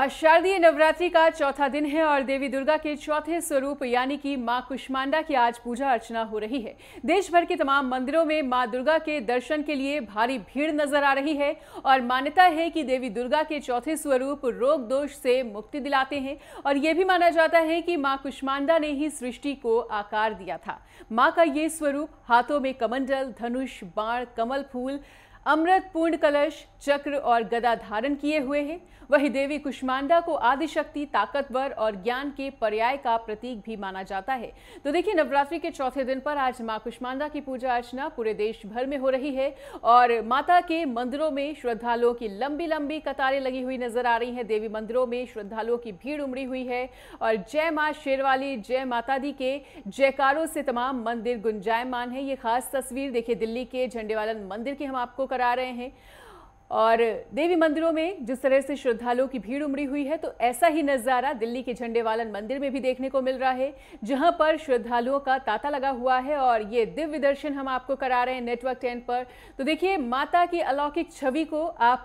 शारदीय नवरात्रि का चौथा दिन है और देवी दुर्गा के चौथे स्वरूप यानी कि मां कुष्मांडा की आज पूजा अर्चना हो रही है। देश भर के तमाम मंदिरों में मां दुर्गा के दर्शन के लिए भारी भीड़ नजर आ रही है और मान्यता है कि देवी दुर्गा के चौथे स्वरूप रोग दोष से मुक्ति दिलाते हैं और यह भी माना जाता है कि मां कुष्मांडा ने ही सृष्टि को आकार दिया था। मां का ये स्वरूप हाथों में कमंडल, धनुष, बाण, कमल फूल, अमृत पूर्ण कलश, चक्र और गदा धारण किए हुए हैं। वही देवी कुष्मांडा को आदिशक्ति, ताकतवर और ज्ञान के पर्याय का प्रतीक भी माना जाता है। तो देखिए, नवरात्रि के चौथे दिन पर आज मां कुष्मांडा की पूजा अर्चना पूरे देश भर में हो रही है और माता के मंदिरों में श्रद्धालुओं की लंबी लंबी कतारें लगी हुई नजर आ रही हैं। देवी मंदिरों में श्रद्धालुओं की भीड़ उमड़ी हुई है और जय मां शेरवाली, जय माता दी के जयकारों से तमाम मंदिर गुंजायमान है। ये खास तस्वीर देखिए दिल्ली के झंडेवालन मंदिर की हम आपको करा रहे हैं और देवी मंदिरों में जिस तरह से श्रद्धालुओं की भीड़ उमड़ी हुई है, तो ऐसा ही नजारा दिल्ली के झंडेवालन मंदिर में भी देखने को मिल रहा है, जहां पर श्रद्धालुओं का तांता लगा हुआ है और ये दिव्य दर्शन हम आपको करा रहे हैं नेटवर्क 10 पर। तो देखिए, माता की अलौकिक छवि को आप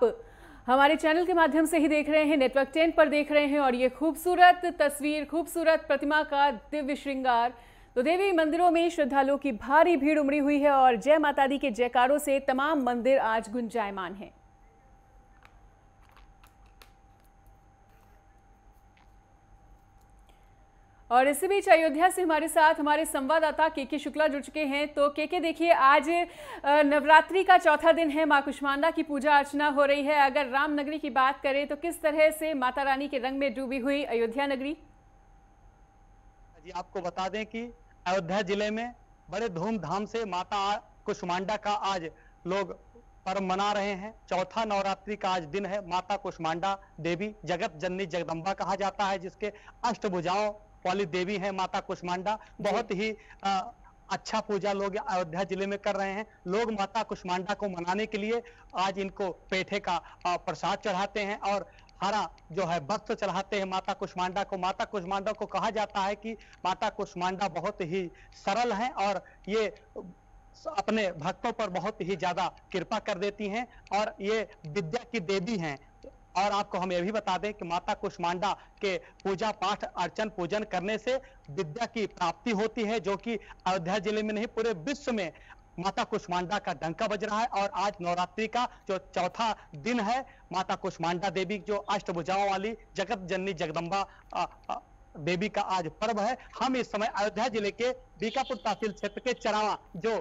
हमारे चैनल के माध्यम से ही देख रहे हैं, नेटवर्क 10 पर देख रहे हैं और ये खूबसूरत तस्वीर, खूबसूरत प्रतिमा का दिव्य श्रृंगार। तो देवी मंदिरों में श्रद्धालुओं की भारी भीड़ उमड़ी हुई है और जय माता दी के जयकारों से तमाम मंदिर आज गुंजायमान हैं। और इसी बीच अयोध्या से हमारे साथ हमारे संवाददाता के शुक्ला जुड़ चुके हैं। तो के देखिए, आज नवरात्रि का चौथा दिन है, मां कुष्मांडा की पूजा अर्चना हो रही है। अगर रामनगरी की बात करें तो किस तरह से माता रानी के रंग में डूबी हुई अयोध्या नगरी? जी, आपको बता दें कि अयोध्या जिले में बड़े धूमधाम से माता कुष्मांडा का आज लोग पर्व मना रहे हैं। चौथा नवरात्रि का आज दिन है। माता कुष्मांडा देवी जगत जननी जगदम्बा कहा जाता है, जिसके अष्टभुजाओं वाली देवी है माता कुष्मांडा। बहुत ही अच्छा पूजा लोग अयोध्या जिले में कर रहे हैं। लोग माता कुष्मांडा को मनाने के लिए आज इनको पेठे का प्रसाद चढ़ाते हैं और हरा जो है वस्त्र चढ़ाते हैं माता कुष्मांडा को। माता कुष्मांडा को कहा जाता है कि माता कुष्मांडा बहुत ही सरल है और ये अपने भक्तों पर बहुत ही ज्यादा कृपा कर देती हैं और ये विद्या की देवी हैं। और आपको हम ये भी बता दें कि माता कुष्मांडा के पूजा पाठ अर्चन पूजन करने से विद्या की प्राप्ति होती है, जो कि अयोध्या जिले में नहीं पूरे विश्व में माता कुष्मांडा का डंका बज रहा है। और आज नवरात्रि का जो चौथा दिन है, माता कुष्मांडा देवी जो अष्टभुजाओं वाली जगत जननी जगदम्बा देवी का आज पर्व है। हम इस समय अयोध्या जिले के बीकापुर तहसील क्षेत्र के चरावा जो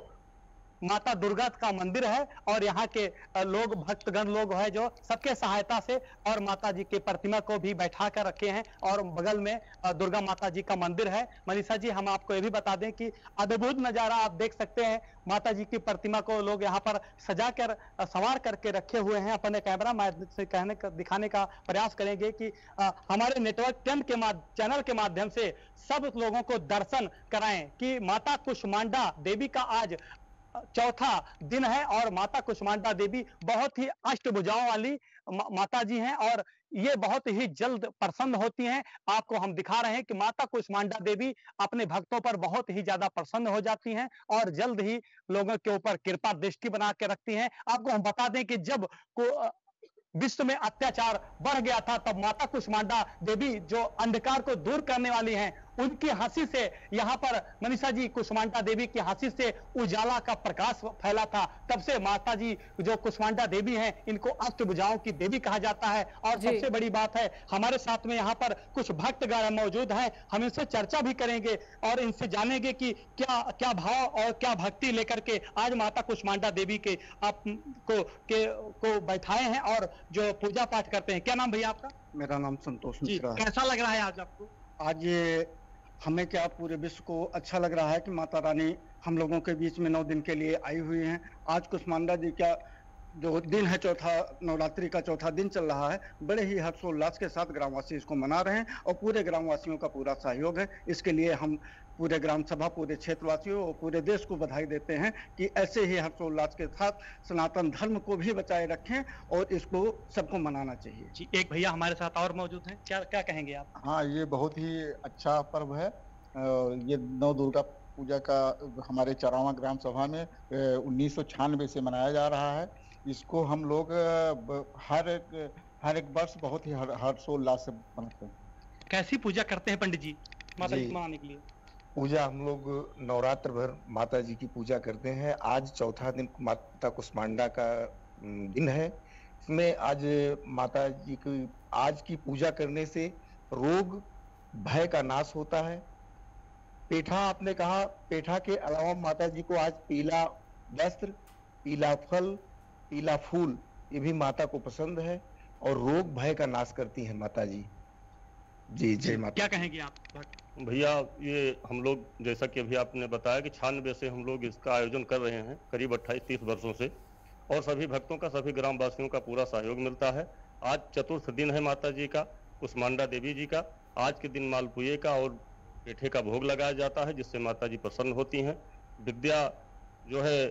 माता दुर्गा का मंदिर है और यहाँ के लोग भक्तगण लोग है जो सबके सहायता से और माता जी की प्रतिमा को भी बैठा कर रखे हैं और बगल में दुर्गा माता जी का मंदिर है। मनीषा जी, हम आपको ये भी बता दें कि अद्भुत नजारा आप देख सकते हैं। माता जी की प्रतिमा को लोग यहाँ पर सजा कर संवार करके रखे हुए हैं। अपने कैमरा से दिखाने का प्रयास करेंगे कि हमारे नेटवर्क 10 के चैनल के माध्यम से सब लोगों को दर्शन कराएं कि माता कुष्मांडा देवी का आज चौथा दिन है और माता कुष्मांडा देवी बहुत ही अष्टभुजाओं वाली माता जी हैं और ये बहुत ही जल्द प्रसन्न होती हैं। आपको हम दिखा रहे हैं कि माता कुष्मांडा देवी अपने भक्तों पर बहुत ही ज्यादा प्रसन्न हो जाती हैं और जल्द ही लोगों के ऊपर कृपा दृष्टि बना के रखती हैं। आपको हम बता दें कि जब विश्व में अत्याचार बढ़ गया था, तब माता कुष्मांडा देवी जो अंधकार को दूर करने वाली हैं, उनकी हंसी से यहाँ पर मनीषा जी कुष्मांडा देवी की हंसी से उजाला का प्रकाश फैला था। तब से माता जी जो कुष्मांडा देवी हैं, इनको अष्टभुजाओं की देवी कहा जाता है। और सबसे बड़ी बात है, हमारे साथ में यहाँ पर कुछ भक्तगण मौजूद हैं। हम इनसे चर्चा भी करेंगे और इनसे जानेंगे कि क्या क्या भाव और क्या भक्ति लेकर के आज माता कुष्मांडा देवी के आप को बैठाए हैं और जो पूजा पाठ करते हैं। क्या नाम भैया आपका? मेरा नाम संतोष मिश्रा है। कैसा लग रहा है आज आपको? आज ये हमें क्या पूरे विश्व को अच्छा लग रहा है कि माता रानी हम लोगों के बीच में 9 दिन के लिए आई हुई हैं। आज कुष्मांडा जी का जो दिन है, चौथा नवरात्रि का चौथा दिन चल रहा है, बड़े ही हर्षोल्लास के साथ ग्रामवासी इसको मना रहे हैं और पूरे ग्रामवासियों का पूरा सहयोग है। इसके लिए हम पूरे ग्राम सभा, पूरे क्षेत्रवासियों और पूरे देश को बधाई देते हैं कि ऐसे ही हर्षोल्लास के साथ सनातन धर्म को भी बचाए रखें और इसको सबको मनाना चाहिए। जी, एक भैया हमारे साथ और मौजूद हैं, क्या क्या कहेंगे आप? हाँ, ये बहुत ही अच्छा पर्व है। ये नव दुर्गा पूजा का हमारे चरावा ग्राम सभा में 1996 से मनाया जा रहा है। इसको हम लोग हर हर एक वर्ष बहुत ही हर्षोल्लास से मनाते हैं। कैसी पूजा करते हैं पंडित जी माता जी को मनाने के लिए? पूजा हम लोग नवरात्र भर माता जी की पूजा करते हैं। आज चौथा दिन माता कुष्मांडा का दिन है। इसमें आज माता जी की आज की पूजा करने से रोग भय का नाश होता है। पेठा आपने कहा, पेठा के अलावा माता जी को आज पीला वस्त्र, पीला फल, पीला फूल ये भी माता को पसंद है और रोग भय का नाश करती है माता जी। जी जय माता। क्या कहेंगे आप? भैया ये हम लोग जैसा कि अभी आपने बताया कि 96 से हम लोग इसका आयोजन कर रहे हैं, करीब 28-30 वर्षों से, और सभी भक्तों का, सभी ग्रामवासियों का पूरा सहयोग मिलता है। आज चतुर्थ दिन है माता जी का, कुष्मांडा देवी जी का। आज के दिन मालपुए का और पेठे का भोग लगाया जाता है, जिससे माता जी प्रसन्न होती हैं। विद्या जो है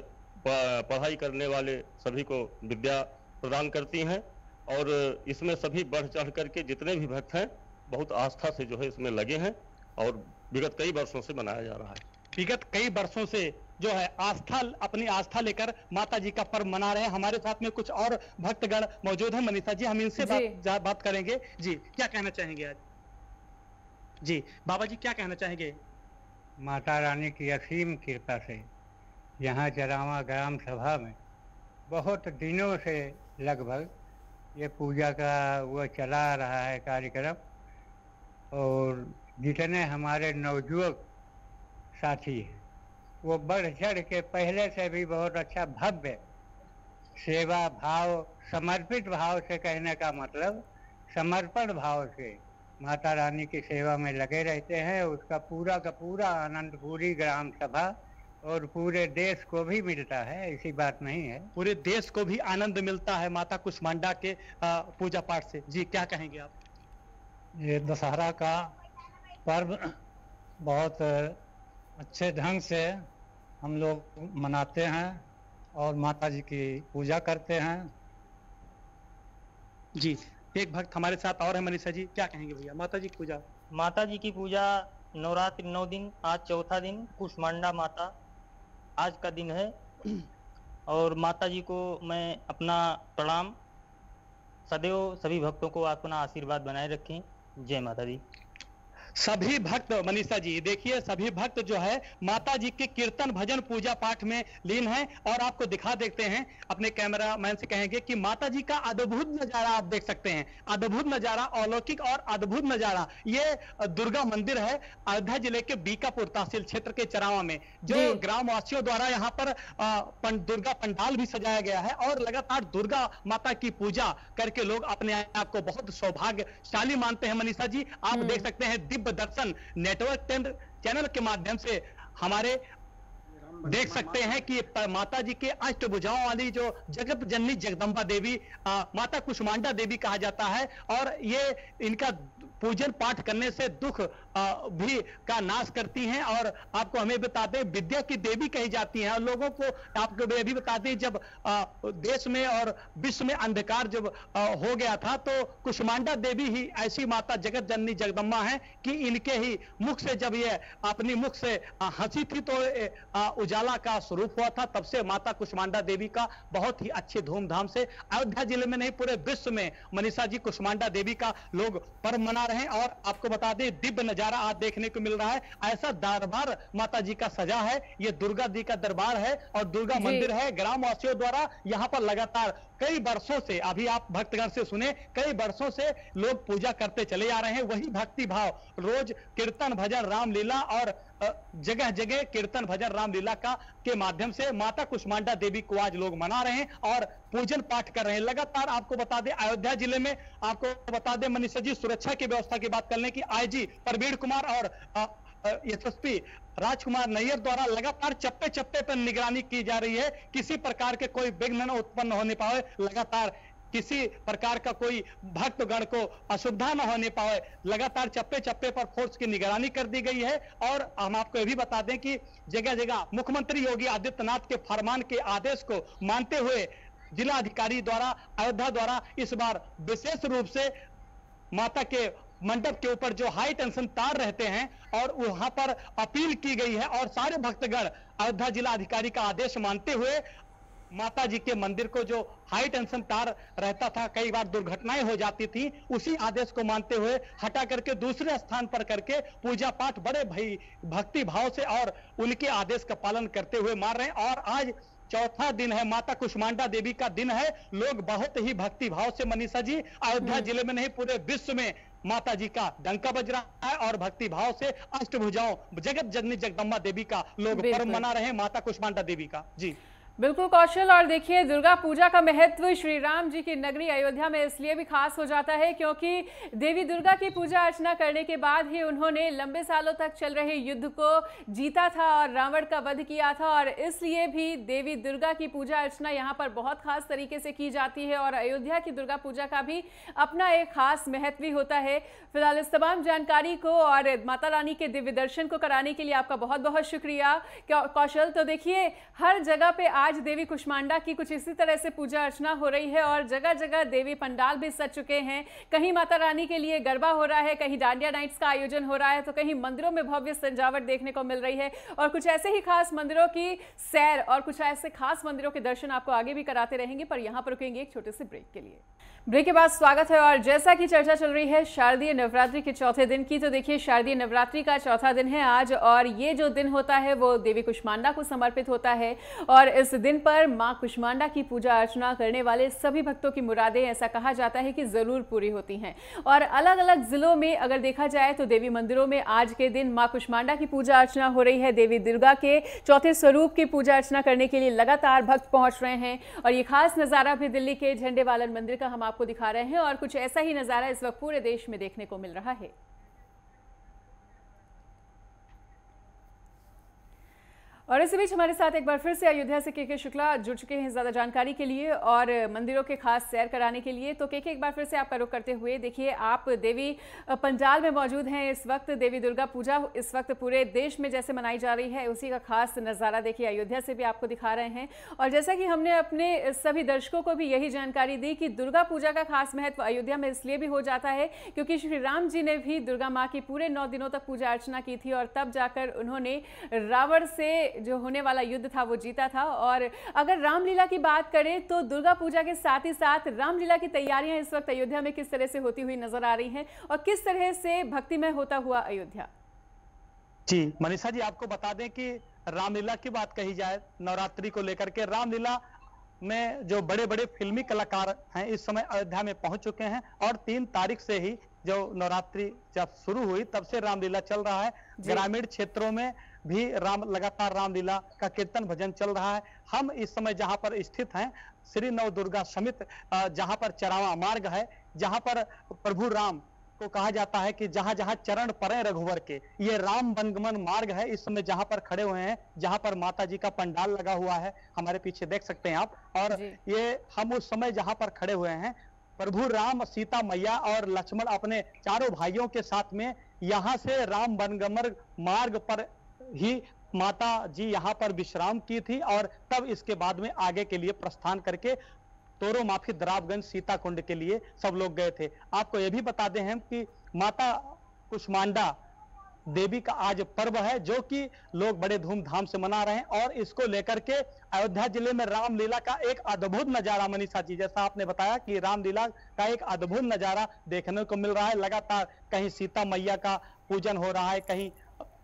पढ़ाई करने वाले सभी को विद्या प्रदान करती हैं, और इसमें सभी बढ़ चढ़ करके जितने भी भक्त हैं बहुत आस्था से जो है इसमें लगे हैं, और विगत कई वर्षों से मनाया जा रहा है। विगत कई वर्षों से जो है आस्था, अपनी आस्था लेकर माता जी का पर्व मना रहे हैं। हमारे साथ में कुछ और भक्तगण मौजूद हैं। मनीषा जी, हम इनसे बात करेंगे। जी, क्या कहना चाहेंगे आज? जी बाबा जी, क्या कहना चाहेंगे? माता रानी की असीम कृपा से यहाँ जरावा ग्राम सभा में बहुत दिनों से लगभग ये पूजा का वो चला आ रहा है कार्यक्रम, और जितने हमारे नवयुवक साथी हैं वो बढ़ चढ़ के पहले से भी बहुत अच्छा भव्य सेवा भाव, समर्पित भाव से, कहने का मतलब समर्पण भाव से माता रानी की सेवा में लगे रहते हैं। उसका पूरा का पूरा आनंद पूरी ग्राम सभा और पूरे देश को भी मिलता है, ऐसी बात नहीं है। पूरे देश को भी आनंद मिलता है माता कुष्मांडा के पूजा पाठ से। जी क्या कहेंगे आप? ये दशहरा का पर्व बहुत अच्छे ढंग से हम लोग मनाते हैं और माता जी की पूजा करते हैं। जी, एक भक्त हमारे साथ और है। मनीषा जी, क्या कहेंगे भैया माता जी की पूजा? माता जी की पूजा नवरात्रि 9 दिन, आज चौथा दिन, कुष्मांडा माता आज का दिन है, और माता जी को मैं अपना प्रणाम, सदैव सभी भक्तों को अपना आशीर्वाद बनाए रखें। जय माता दी। सभी भक्त, मनीषा जी देखिए, सभी भक्त जो है माता जी के कीर्तन भजन पूजा पाठ में लीन हैं, और आपको दिखा देते हैं, अपने कैमरा मैन से कहेंगे कि माता जी का अद्भुत नजारा आप देख सकते हैं। अद्भुत नजारा, अलौकिक और अद्भुत नजारा। ये दुर्गा मंदिर है अयोध्या जिले के बीकापुर तहसील क्षेत्र के चरावा में, जो ग्रामवासियों द्वारा यहाँ पर दुर्गा पंडाल भी सजाया गया है, और लगातार दुर्गा माता की पूजा करके लोग अपने आप को बहुत सौभाग्यशाली मानते हैं। मनीषा जी, आप देख सकते हैं दिव्य दर्शन नेटवर्क चैनल के माध्यम से हमारे देख सकते हैं कि माता जी के अष्टभुजाओं वाली जो जगत जननी जगदम्बा देवी माता कुष्मांडा देवी कहा जाता है, और ये इनका पूजन पाठ करने से दुख भी का नाश करती हैं। और आपको हमें बता दें, विद्या की देवी कही जाती हैं। और लोगों को आपको ये भी बता दें, जब देश में और विश्व में अंधकार जब हो गया था, तो कुष्मांडा देवी ही ऐसी माता जगत जननी जगदम्बा है कि इनके ही मुख से जब ये अपनी मुख से हंसी थी तो उजाला का स्वरूप हुआ था। तब से माता कुष्मांडा देवी का बहुत ही अच्छे धूमधाम से अयोध्या जिले में नहीं पूरे विश्व में मनीषा जी कुष्मांडा देवी का लोग पर्व मना रहे हैं। और आपको बता दें, दिव्य नजारा आज देखने को मिल रहा है। ऐसा दरबार माता जी का सजा है। ये दुर्गा जी का दरबार है और दुर्गा मंदिर है। ग्रामवासियों द्वारा यहाँ पर लगातार कई वर्षों से, अभी आप भक्तगण से सुने, कई वर्षों से लोग पूजा करते चले आ रहे हैं। वही भक्ति भाव, रोज कीर्तन भजन रामलीला और जगह जगह कीर्तन भजन रामलीला का के माध्यम से माता कुष्मांडा देवी को आज लोग मना रहे हैं और पूजन पाठ कर रहे हैं। लगातार आपको बता दें, अयोध्या जिले में आपको बता दें मनीषा जी, सुरक्षा की व्यवस्था की बात कर लें कि आईजी प्रवीण कुमार और एसएसपी राजकुमार नैयर द्वारा लगातार चप्पे चप्पे पर निगरानी की जा रही है। किसी प्रकार के कोई विघ्न न उत्पन्न होने पाए, लगातार किसी प्रकार का कोई भक्तगण को असुविधा न होने पाए, लगातार चप्पे चप्पे पर फोर्स की निगरानी कर दी गई है। और हम आपको यह भी बता दें कि जगह जगह मुख्यमंत्री योगी आदित्यनाथ के फरमान के आदेश को मानते हुए जिला अधिकारी द्वारा, अयोध्या द्वारा इस बार विशेष रूप से माता के मंडप के ऊपर जो हाई टेंशन तार रहते हैं और वहां पर अपील की गई है, और सारे भक्तगण अयोध्या जिला अधिकारी का आदेश मानते हुए माता जी के मंदिर को जो हाई टेंशन तार रहता था, कई बार दुर्घटनाएं हो जाती थी, उसी आदेश को मानते हुए हटा करके दूसरे स्थान पर करके पूजा पाठ बड़े भक्ति भाव से और उनके आदेश का पालन करते हुए मार रहे हैं। और आज चौथा दिन है, माता कुष्मांडा देवी का दिन है। लोग बहुत ही भक्ति भाव से, मनीषा जी, अयोध्या जिले में नहीं पूरे विश्व में माता जी का डंका बज रहा है और भक्ति भाव से अष्टभुजाओं जगत जननी जगदम्बा देवी का लोग पर्व मना रहे हैं, माता कुष्मांडा देवी का। जी बिल्कुल कौशल, और देखिए दुर्गा पूजा का महत्व श्री राम जी की नगरी अयोध्या में इसलिए भी खास हो जाता है क्योंकि देवी दुर्गा की पूजा अर्चना करने के बाद ही उन्होंने लंबे सालों तक चल रहे युद्ध को जीता था और रावण का वध किया था, और इसलिए भी देवी दुर्गा की पूजा अर्चना यहाँ पर बहुत खास तरीके से की जाती है और अयोध्या की दुर्गा पूजा का भी अपना एक खास महत्व भी होता है। फिलहाल इस तमाम जानकारी को और माता रानी के दिव्य दर्शन को कराने के लिए आपका बहुत बहुत शुक्रिया कौशल। तो देखिए हर जगह पे आज देवी कुष्मांडा की कुछ इसी तरह से पूजा अर्चना हो रही है और जगह जगह देवी पंडाल भी सज चुके हैं। कहीं माता रानी के लिए गरबा हो रहा है, कहीं डांडिया नाइट्स का आयोजन हो रहा है, तो कहीं मंदिरों में भव्य सजावट देखने को मिल रही है। और कुछ ऐसे ही खास मंदिरों की सैर और कुछ ऐसे खास मंदिरों के दर्शन आपको आगे भी कराते रहेंगे, पर यहाँ पर रुकेंगे एक छोटे से ब्रेक के लिए। ब्रेक के बाद स्वागत है। और जैसा कि चर्चा चल रही है शारदीय नवरात्रि के चौथे दिन की, तो देखिए शारदीय नवरात्रि का चौथा दिन है आज, और ये जो दिन होता है वो देवी कुष्मांडा को समर्पित होता है। और इस दिन पर मां कुष्मांडा की पूजा अर्चना करने वाले सभी भक्तों की मुरादें, ऐसा कहा जाता है कि जरूर पूरी होती हैं। और अलग अलग जिलों में अगर देखा जाए तो देवी मंदिरों में आज के दिन मां कुष्मांडा की पूजा अर्चना हो रही है। देवी दुर्गा के चौथे स्वरूप की पूजा अर्चना करने के लिए लगातार भक्त पहुंच रहे हैं। और ये खास नजारा भी दिल्ली के झंडेवालन मंदिर का हम आपको दिखा रहे हैं, और कुछ ऐसा ही नजारा इस वक्त पूरे देश में देखने को मिल रहा है। और इसी बीच हमारे साथ एक बार फिर से अयोध्या से के शुक्ला जुड़ चुके हैं ज्यादा जानकारी के लिए और मंदिरों के खास सैर कराने के लिए। तो के एक बार फिर से आपका रुख करते हुए, देखिए आप देवी पंडाल में मौजूद हैं इस वक्त। देवी दुर्गा पूजा इस वक्त पूरे देश में जैसे मनाई जा रही है, उसी का खास नज़ारा देखिए अयोध्या से भी आपको दिखा रहे हैं। और जैसा कि हमने अपने सभी दर्शकों को भी यही जानकारी दी कि दुर्गा पूजा का खास महत्व अयोध्या में इसलिए भी हो जाता है क्योंकि श्री राम जी ने भी दुर्गा माँ की पूरे 9 दिनों तक पूजा अर्चना की थी, और तब जाकर उन्होंने रावण से जो होने वाला युद्ध था वो जीता था। और अगर रामलीला की बात करें तो दुर्गा पूजा के साथ ही साथ रामलीला की तैयारियां इस वक्त अयोध्या में किस तरह से होती हुई नजर आ रही हैं और किस तरह से भक्तिमय होता हुआ अयोध्या। जी मनीषा जी, आपको बता दें कि रामलीला की बात कही जाए नवरात्रि को लेकर के, रामलीला में जो बड़े बड़े फिल्मी कलाकार हैं इस समय अयोध्या में पहुंच चुके हैं और 3 तारीख से ही जो नवरात्रि जब शुरू हुई तब से रामलीला चल रहा है। ग्रामीण क्षेत्रों में भी लगातार रामलीला का कीर्तन भजन चल रहा है। हम इस समय जहां पर स्थित हैं श्री नव दुर्गा समिति, जहां पर चरावा मार्ग है, जहां पर प्रभु राम को कहा जाता है कि जहां जहां चरण पड़े रघुवर के, ये राम वनगमन मार्ग है। इस समय जहां पर खड़े हुए हैं, जहां पर माता जी का पंडाल लगा हुआ है, हमारे पीछे देख सकते हैं आप। और ये हम उस समय जहां पर खड़े हुए हैं, प्रभु राम, सीता मैया और लक्ष्मण अपने चारों भाइयों के साथ में यहाँ से राम वनगमन मार्ग पर ही माता जी यहाँ पर विश्राम की थी और तब इसके बाद में आगे के लिए प्रस्थान करके तोरो माफी द्रावगंज सीता कुंड के लिए सब लोग गए थे। आपको यह भी बता दें हम कि माता कुष्मांडा देवी का आज पर्व है जो कि लोग बड़े धूमधाम से मना रहे हैं और इसको लेकर के अयोध्या जिले में रामलीला का एक अद्भुत नजारा, मनीषा जी जैसा आपने बताया कि रामलीला का एक अद्भुत नजारा देखने को मिल रहा है। लगातार कहीं सीता मैया का पूजन हो रहा है, कहीं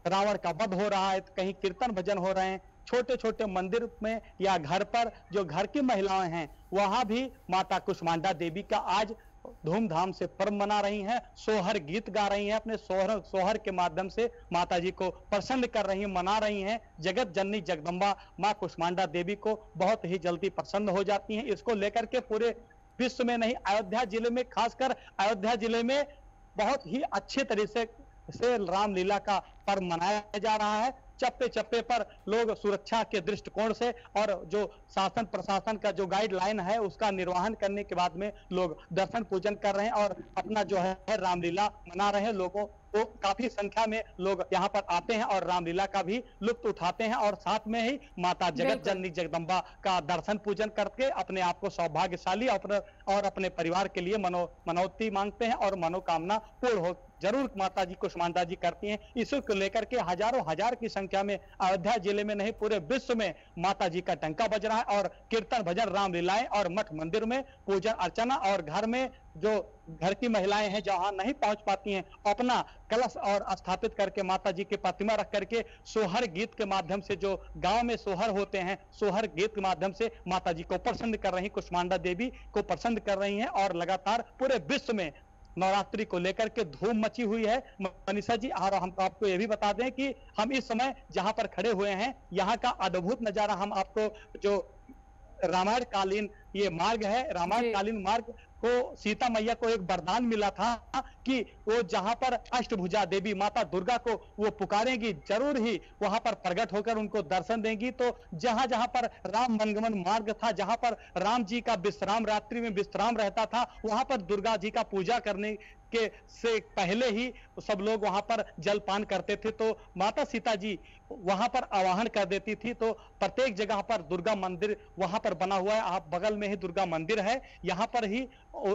रावण का वध हो रहा है, कहीं कीर्तन भजन हो रहे हैं। छोटे छोटे मंदिर में या घर पर जो घर की महिलाएं हैं वहां भी माता कुष्मांडा देवी का आज धूमधाम से पर्व मना रही हैं, सोहर गीत गा रही हैं, अपने सोहर के माध्यम से माता जी को प्रसन्न कर रही हैं, मना रही हैं। जगत जननी जगदम्बा मां कुष्मांडा देवी को बहुत ही जल्दी प्रसन्न हो जाती हैं। इसको लेकर के पूरे विश्व में नहीं, अयोध्या जिले में, खासकर अयोध्या जिले में बहुत ही अच्छे तरीके से रामलीला का पर्व मनाया जा रहा है। चप्पे चप्पे पर लोग सुरक्षा के दृष्टिकोण से और जो शासन प्रशासन का जो गाइडलाइन है उसका निर्वहन करने के बाद में लोग दर्शन पूजन कर रहे हैं और अपना जो है रामलीला मना रहे हैं। लोगों वो काफी संख्या में लोग यहाँ पर आते हैं और रामलीला का भी लुत्फ उठाते हैं और साथ में ही माता जगत जननी जगदम्बा का दर्शन पूजन करके अपने आप को सौभाग्यशाली और अपने परिवार के लिए मनौती मांगते हैं और मनोकामना पूर्ण हो जरूर माता जी कुष्मांडा जी करती हैं। इसी को लेकर के हजारों हजार की संख्या में अयोध्या जिले में नहीं पूरे विश्व में माता जी का डंका बज रहा है और कीर्तन भजन रामलीलाएं और मठ मंदिर में पूजन अर्चना और घर में जो घर की महिलाएं हैं जहां नहीं पहुंच पाती हैं अपना कलश और स्थापित करके माता जी की प्रतिमा रख करके सोहर गीत के माध्यम से जो गांव में सोहर होते हैं सोहर गीत के माध्यम से माता जी को प्रसन्न कर रही कुष्मांडा देवी को प्रसन्न कर रही हैं और लगातार पूरे विश्व में नवरात्रि को लेकर के धूम मची हुई है। मनीषा जी और हम आपको ये भी बता दें कि हम इस समय जहां पर खड़े हुए हैं यहाँ का अद्भुत नजारा हम आपको जो रामायण कालीन ये मार्ग है रामायण कालीन मार्ग को सीता मैया को एक वरदान मिला था कि वो जहां पर अष्टभुजा देवी माता दुर्गा को वो पुकारेंगी जरूर ही वहां पर प्रकट होकर उनको दर्शन देंगी। तो जहां जहां पर राम मनगमन मार्ग था जहां पर राम जी का विश्राम रात्रि में विश्राम रहता था वहां पर दुर्गा जी का पूजा करने के से पहले ही सब लोग वहां पर जलपान करते थे तो माता सीता जी वहां पर आवाहन कर देती थी। तो प्रत्येक जगह पर दुर्गा मंदिर वहां पर बना हुआ है। आप बगल में ही दुर्गा मंदिर है यहाँ पर ही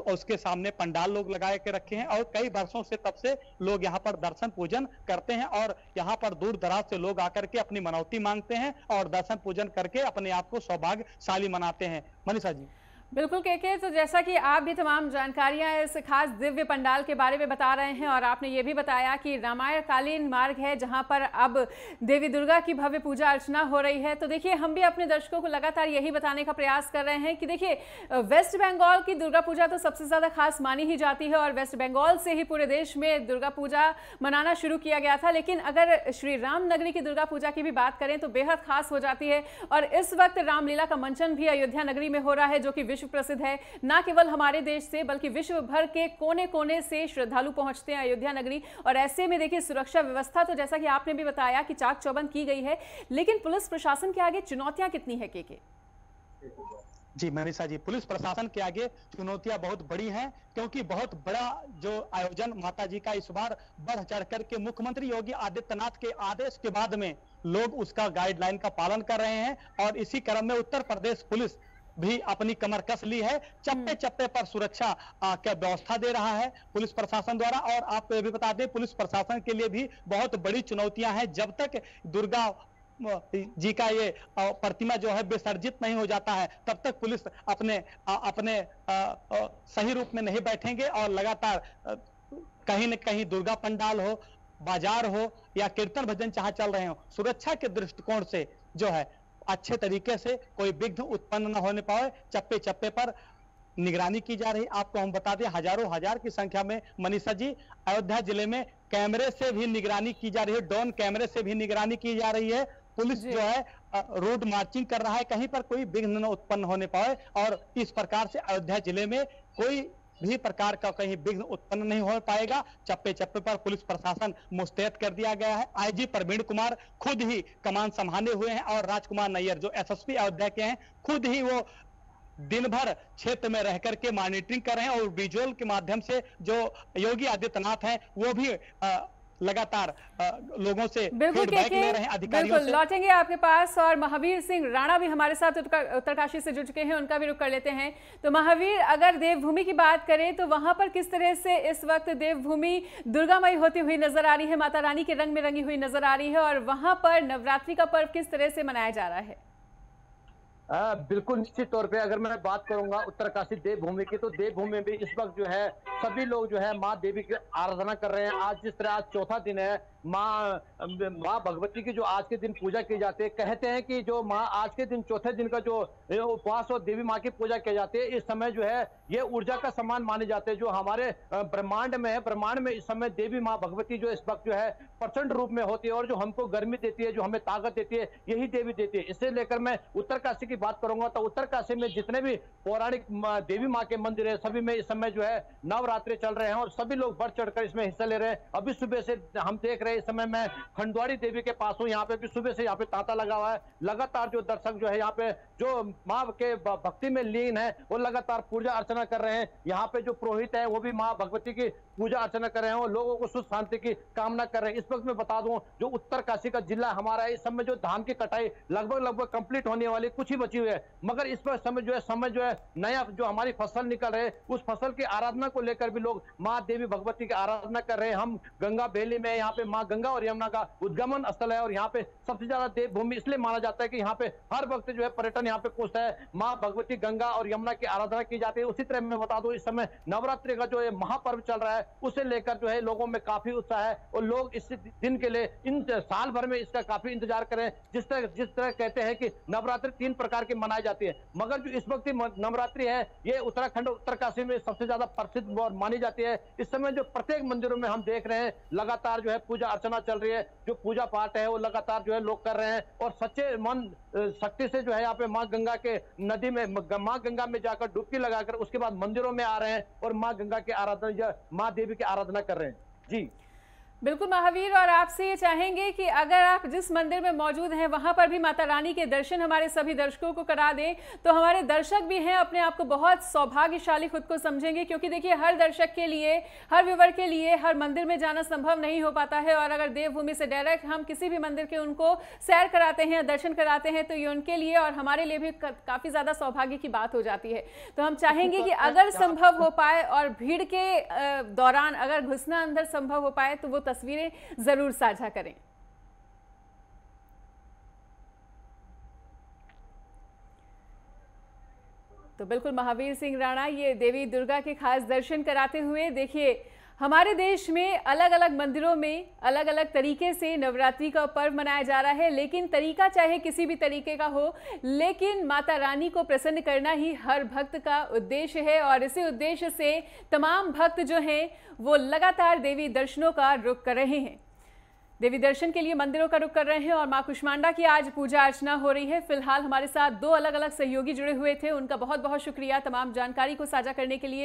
उसके सामने पंडाल लोग लगाए के रखे हैं और कई वर्षों से तब से लोग यहाँ पर दर्शन पूजन करते हैं और यहाँ पर दूर दराज से लोग आकर के अपनी मनौती मांगते हैं और दर्शन पूजन करके अपने आप को सौभाग्यशाली मनाते हैं। मनीषा जी बिल्कुल केके, तो जैसा कि आप भी तमाम जानकारियां इस खास दिव्य पंडाल के बारे में बता रहे हैं और आपने ये भी बताया कि रामायण कालीन मार्ग है जहां पर अब देवी दुर्गा की भव्य पूजा अर्चना हो रही है। तो देखिए हम भी अपने दर्शकों को लगातार यही बताने का प्रयास कर रहे हैं कि देखिए वेस्ट बंगाल की दुर्गा पूजा तो सबसे ज़्यादा खास मानी ही जाती है और वेस्ट बंगाल से ही पूरे देश में दुर्गा पूजा मनाना शुरू किया गया था। लेकिन अगर श्री राम नगरी की दुर्गा पूजा की भी बात करें तो बेहद खास हो जाती है और इस वक्त रामलीला का मंचन भी अयोध्या नगरी में हो रहा है जो कि विश्व प्रसिद्ध है। न केवल हमारे देश से बल्कि विश्व भर के कोने कोने से श्रद्धालु पहुंचते हैं अयोध्या नगरी। और ऐसे में देखिए सुरक्षा व्यवस्था तो जैसा कि आपने भी बताया कि चाक चौबंद की गई है, लेकिन पुलिस प्रशासन के आगे चुनौतियां कितनी है केके? जी मनीषा जी, पुलिस प्रशासन के आगे चुनौतियां बहुत बड़ी हैं क्योंकि बहुत बड़ा जो आयोजन माता जी का इस बार बढ़ चढ़ करके मुख्यमंत्री योगी आदित्यनाथ के आदेश के बाद में लोग उसका गाइडलाइन का पालन कर रहे हैं और इसी क्रम में उत्तर प्रदेश पुलिस भी अपनी कमर कस ली है। चप्पे चप्पे पर सुरक्षा का व्यवस्था दे रहा है पुलिस प्रशासन द्वारा। और आपको ये भी बता दें पुलिस प्रशासन के लिए भी बहुत बड़ी चुनौतियां हैं। जब तक दुर्गा जी का ये प्रतिमा जो है विसर्जित नहीं हो जाता है तब तक पुलिस अपने सही रूप में नहीं बैठेंगे और लगातार कहीं न कहीं दुर्गा पंडाल हो, बाजार हो या कीर्तन भजन जहां चल रहे हो, सुरक्षा के दृष्टिकोण से जो है अच्छे तरीके से कोई विघ्न उत्पन्न न होने पाए चप्पे चप्पे पर निगरानी की जा रही। आपको हम बता दें हजारों हजार की संख्या में मनीषा जी अयोध्या जिले में कैमरे से भी निगरानी की जा रही है, ड्रोन कैमरे से भी निगरानी की जा रही है। पुलिस जो है रोड मार्चिंग कर रहा है कहीं पर कोई विघ्न न उत्पन्न होने पाए और इस प्रकार से अयोध्या जिले में कोई भी प्रकार का कहीं विघ्न उत्पन्न नहीं हो पाएगा। चप्पे चप्पे पर पुलिस प्रशासन मुस्तैद कर दिया गया है। आईजी प्रवीण कुमार खुद ही कमान संभाले हुए हैं और राजकुमार नैयर जो एसएसपी अयोध्या के हैं खुद ही वो दिन भर क्षेत्र में रह करके मॉनिटरिंग कर रहे हैं और विजुअल के माध्यम से जो योगी आदित्यनाथ हैं वो भी लगातार लोगों से फीडबैक ले रहे हैं अधिकारियों से। लौटेंगे आपके पास और महावीर सिंह राणा भी हमारे साथ उत्तरकाशी से जुड़ चुके हैं, उनका भी रुख कर लेते हैं। तो महावीर, अगर देवभूमि की बात करें तो वहां पर किस तरह से इस वक्त देवभूमि दुर्गामयी होती हुई नजर आ रही है, माता रानी के रंग में रंगी हुई नजर आ रही है और वहां पर नवरात्रि का पर्व किस तरह से मनाया जा रहा है? बिल्कुल निश्चित तौर पे अगर मैं बात करूंगा उत्तरकाशी देवभूमि की तो देवभूमि में भी इस वक्त जो है सभी लोग जो है माँ देवी की आराधना कर रहे हैं। आज जिस तरह आज चौथा दिन है माँ भगवती की जो आज के दिन पूजा की जाती है, कहते हैं कि जो माँ आज के दिन चौथे दिन का जो उपवास और देवी माँ की पूजा की जाती है इस समय जो है ये ऊर्जा का समान माने जाते हैं जो हमारे ब्रह्मांड में है। ब्रह्मांड में इस समय देवी माँ भगवती जो इस वक्त जो है प्रचंड रूप में होती है और जो हमको गर्मी देती है, जो हमें ताकत देती है, यही देवी देती है। इसे लेकर मैं उत्तरकाशी की बात करूंगा तो उत्तरकाशी में जितने भी पौराणिक देवी माँ के मंदिर है सभी में इस समय जो है नवरात्रि चल रहे हैं और सभी लोग बढ़ चढ़कर इसमें हिस्सा ले रहे हैं। अभी सुबह से हम देख रहे हैं, इस समय मैं खंडवाड़ी देवी के पास हूँ, यहाँ पे भी सुबह से यहाँ पे तांता लगा हुआ है। लगातार जो दर्शक जो है यहाँ पे जो माँ के भक्ति में लीन है वो लगातार पूजा अर्चना कर रहे हैं। यहाँ पे जो पुरोहित है वो भी माँ भगवती की पूजा अर्चना कर रहे हैं और लोगों को सुख शांति की कामना कर रहे हैं। इस वक्त मैं बता दूं, जो उत्तरकाशी का जिला हमारा है, इस समय जो धान की कटाई लगभग कंप्लीट होने वाली, कुछ ही बची हुई है, मगर इस पर समय जो है नया जो हमारी फसल निकल रहे, उस फसल की आराधना को लेकर भी लोग माँ देवी भगवती की आराधना कर रहे हैं। हम गंगा बेली में, यहाँ पे माँ गंगा और यमुना का उद्गमन स्थल है और यहाँ पे सबसे ज्यादा देवभूमि इसलिए माना जाता है कि यहाँ पे हर वक्त जो है पर्यटन यहाँ पे पहुंचता है। माँ भगवती गंगा और यमुना की आराधना की जाती है। उसी तरह मैं बता दूं, इस समय नवरात्रि का जो महापर्व चल रहा है, उसे लेकर जो है लोगों में काफी उत्साह है और लोग इस दिन के लिए इन साल भर में इसका काफी इंतजार करें। जिस तरह कहते हैं कि नवरात्रि 3 प्रकार की मनाई जाती है, मगर जो इस वक्त नवरात्रि है ये उत्तराखंड उत्तरकाशी में सबसे ज्यादा प्रसिद्ध और मानी जाती है। इस समय जो प्रत्येक मंदिरों में हम देख रहे हैं लगातार जो है पूजा अर्चना चल रही है, जो पूजा पाठ है वो लगातार जो है लोग कर रहे हैं और सच्चे मन शक्ति से जो है यहाँ पे माँ गंगा के नदी में, माँ गंगा में जाकर डुबकी लगाकर उसके बाद मंदिरों में आ रहे हैं और माँ गंगा की आराधना, माँ देवी की आराधना कर रहे हैं। जी बिल्कुल महावीर, और आपसे ये चाहेंगे कि अगर आप जिस मंदिर में मौजूद हैं वहां पर भी माता रानी के दर्शन हमारे सभी दर्शकों को करा दें, तो हमारे दर्शक भी हैं अपने आप को बहुत सौभाग्यशाली खुद को समझेंगे, क्योंकि देखिए हर दर्शक के लिए, हर व्यूवर के लिए हर मंदिर में जाना संभव नहीं हो पाता है, और अगर देवभूमि से डायरेक्ट हम किसी भी मंदिर के उनको सैर कराते हैं, दर्शन कराते हैं, तो ये उनके लिए और हमारे लिए भी काफी ज्यादा सौभाग्य की बात हो जाती है। तो हम चाहेंगे कि अगर संभव हो पाए और भीड़ के दौरान अगर घुसना अंदर संभव हो पाए तो वो तस्वीरें जरूर साझा करें। तो बिल्कुल महावीर सिंह राणा ये देवी दुर्गा के खास दर्शन कराते हुए, देखिए हमारे देश में अलग अलग मंदिरों में अलग अलग तरीके से नवरात्रि का पर्व मनाया जा रहा है, लेकिन तरीका चाहे किसी भी तरीके का हो, लेकिन माता रानी को प्रसन्न करना ही हर भक्त का उद्देश्य है, और इसी उद्देश्य से तमाम भक्त जो हैं वो लगातार देवी दर्शनों का रुख कर रहे हैं, देवी दर्शन के लिए मंदिरों का रुख कर रहे हैं। और मां कुष्मांडा की आज पूजा अर्चना हो रही है। फिलहाल हमारे साथ 2 अलग अलग सहयोगी जुड़े हुए थे, उनका बहुत बहुत शुक्रिया तमाम जानकारी को साझा करने के लिए।